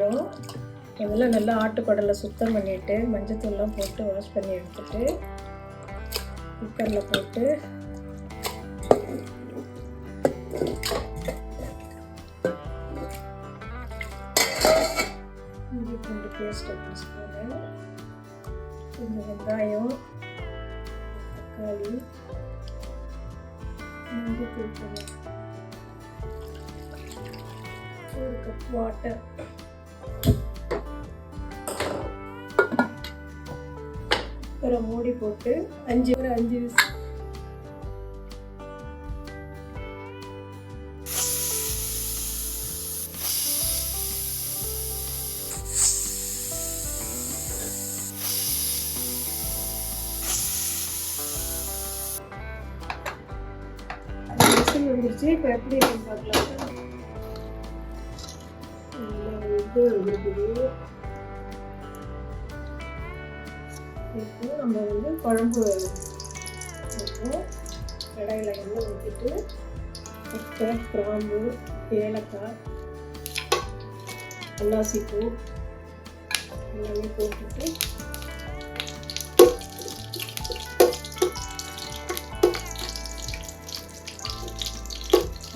வெங்காயம் முதல்ல நல்லா ஆட்டுக்குடலை சுத்தம் பண்ணிவிட்டு மஞ்சத்தூள்லாம் போட்டு வாஷ் பண்ணி எடுத்துட்டு குக்கரில் போட்டு இஞ்சி பூண்டு பேஸ்ட் ஸ்பூனு, கொஞ்சம் வெங்காயம், தக்காளி, மஞ்சத்தூள், ஒரு கப் வாட்டர், அப்புறம் மூடி போட்டு 5 விசில். வந்துருச்சு. இப்போ எப்படி இருக்குன்னு பார்க்கலாம். இப்போ நம்ம வந்து குழம்பு வைப்போம். கடாயில் எண்ணெய் ஊற்றிட்டு பட்டை, கிராம்பு, ஏலக்காய், அன்னாசிப்பூ எல்லாமே போட்டுட்டு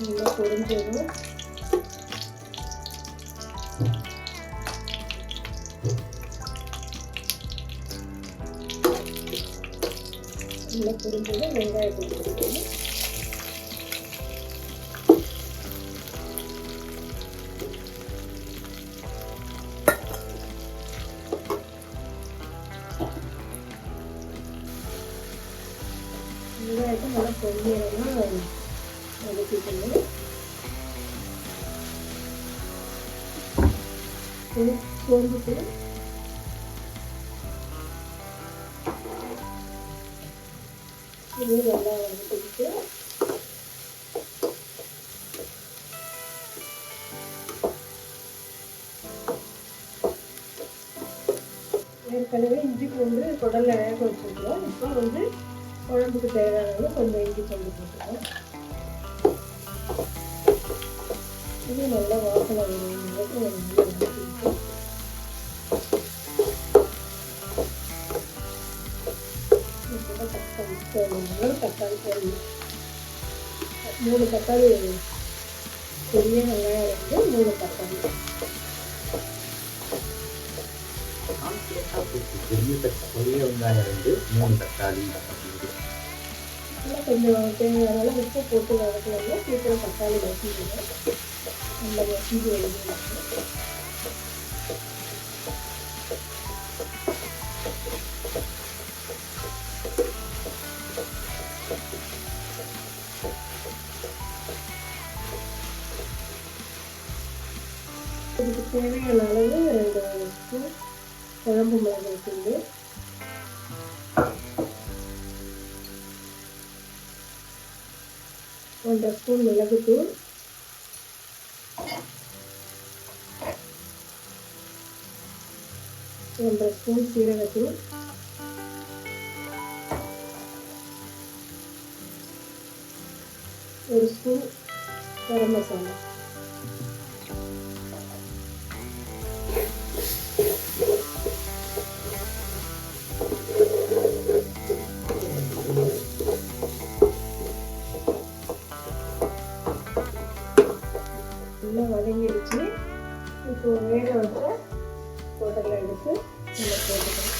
நல்லா பொரிஞ்சிடும். நல்லா பொரிஞ்சதும் வெங்காயம் போட்டுக்கணும். வெங்காயத்தை நல்லா பொரிஞ்சதுன்னா வதக்கிக்கணும். சோம்புக்கு இது நல்லா வதக்கிட்டு ஏற்கனவே இஞ்சி பூண்டு குடலை வேக வச்சுருக்கோம். இப்போ வந்து குழம்புக்கு தேவையானது கொஞ்சம் இஞ்சி பூண்டு போட்டுக்கலாம். இது நல்லா வாசனை வரும். நல்லா வதக்கிட்டு தக்காளி போடணும். 3 தக்காளி, பெரிய வெங்காயம் 3 தக்காளி, பெரிய வெங்காயம் 3 தக்காளி. கொஞ்சம் தேவையான உப்பு போட்டு வதக்கணும்னா சீக்கிரம் தக்காளி வதக்கிடுவோம். நல்லா வதக்கி எழுதி இதுக்கு தேவையான அளவு 2 ஸ்பூன் குழம்பு மிளகாய் தூள், 1 ஸ்பூன் மிளகுத்தூள், 1 ஸ்பூன் சீரகத்தூள், 1 ஸ்பூன் கரம் மசாலா, நல்லா வதங்கிடுச்சு. இப்போ வேக வச்ச குடலை எடுத்து நம்ம போட்டுக்கலாம்.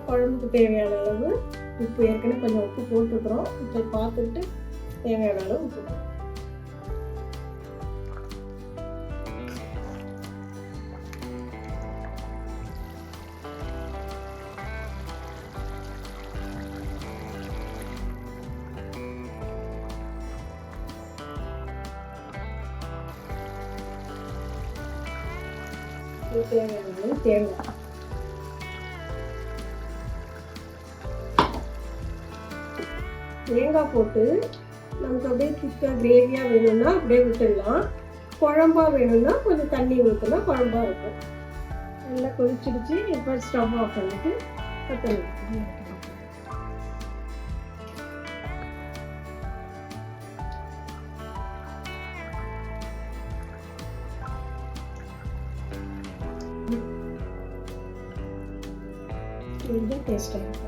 குழம்புக்கு தேவையான அளவு உப்பு, ஏற்கனவே கொஞ்சம் உப்பு போட்டுக்கிறோம். இப்போ பார்த்துட்டு தேவையான அளவு உப்பு போட்டுக்கிறோம். தேவையான அளவு தேங்காய், தேங்காய் போட்டு நமக்கு அப்படியே திக்காக கிரேவியாக வேணும்னா அப்படியே விட்டுடலாம். குழம்பா வேணும்னா கொஞ்சம் தண்ணி ஊற்றினா குழம்பா இருக்கும். நல்லா கொதிச்சிடுச்சு. இப்போ ஸ்டவ் ஆஃப் பண்ணிட்டு கொத்தமல்லி கொஞ்சம் டேஸ்டாக இருக்கும்.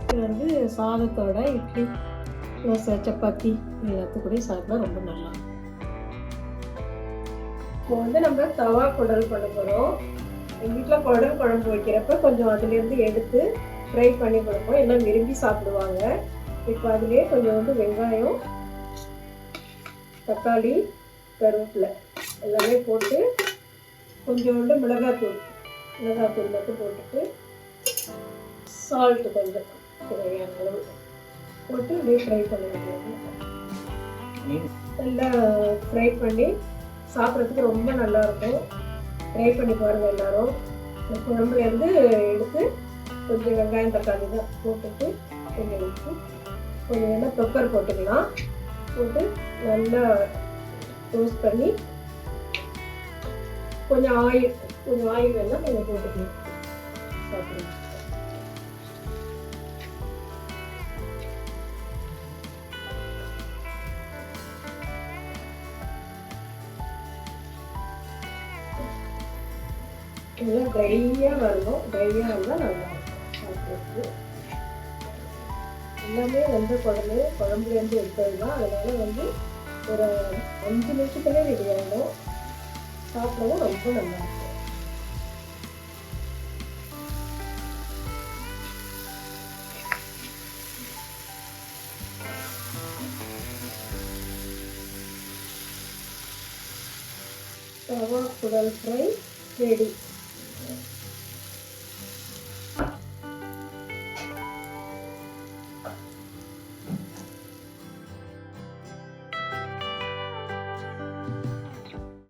இது வந்து சாதத்தோட இட்லி, தோசை, சப்பாத்தி எல்லாத்துக்கூடயும் சாப்பிட்டா ரொம்ப நல்லா இருக்கும். இப்போ வந்து நம்ம தவா குடல் பண்ண போகிறோம். எங்கள் வீட்டில் குடல் குழம்பு வைக்கிறப்ப கொஞ்சம் அதுலேருந்து எடுத்து ஃப்ரை பண்ணி கொடுப்போம். எல்லாம் விரும்பி சாப்பிடுவாங்க. இப்போ அதுலேயே கொஞ்சம் வந்து வெங்காயம், தக்காளி, கருவேப்பிலை எல்லாமே போட்டு கொஞ்சோண்டு மிளகாத்தூள் மட்டும் போட்டுட்டு சால்ட்டு கொஞ்சம் தேவையான அளவு போட்டு அப்படியே ஃப்ரை பண்ணிடுவோம். நல்லா ஃப்ரை பண்ணி சாப்பிட்றதுக்கு ரொம்ப நல்லாயிருக்கும். ட்ரை பண்ணி பாருங்கள் எல்லோரும். இந்த குழம்புலேருந்து எடுத்து கொஞ்சம் வெங்காயம் தக்காளி தான் போட்டுட்டு கொஞ்சம் உப்பு கொஞ்சம் வேணால் பெப்பர் போட்டுக்கலாம். போட்டு நல்லா டோஸ்ட் பண்ணி கொஞ்சம் ஆயில் வேணால் நீங்கள் போட்டுக்கலாம். சாப்பிடுங்க. நல்லா ட்ரையாக வரணும். ட்ரையாக இருந்தால் நல்லா இருக்கும் சாப்பிட்றதுக்கு. எல்லாமே வெந்த குழம்புலேருந்து எடுத்தது தான். அதனால் வந்து ஒரு 5 நிமிஷத்துலேயே ரெடி ஆகிடும். சாப்பிடவும் ரொம்ப நல்லா இருக்கும். தவா குடல் ஃப்ரை ரெடி.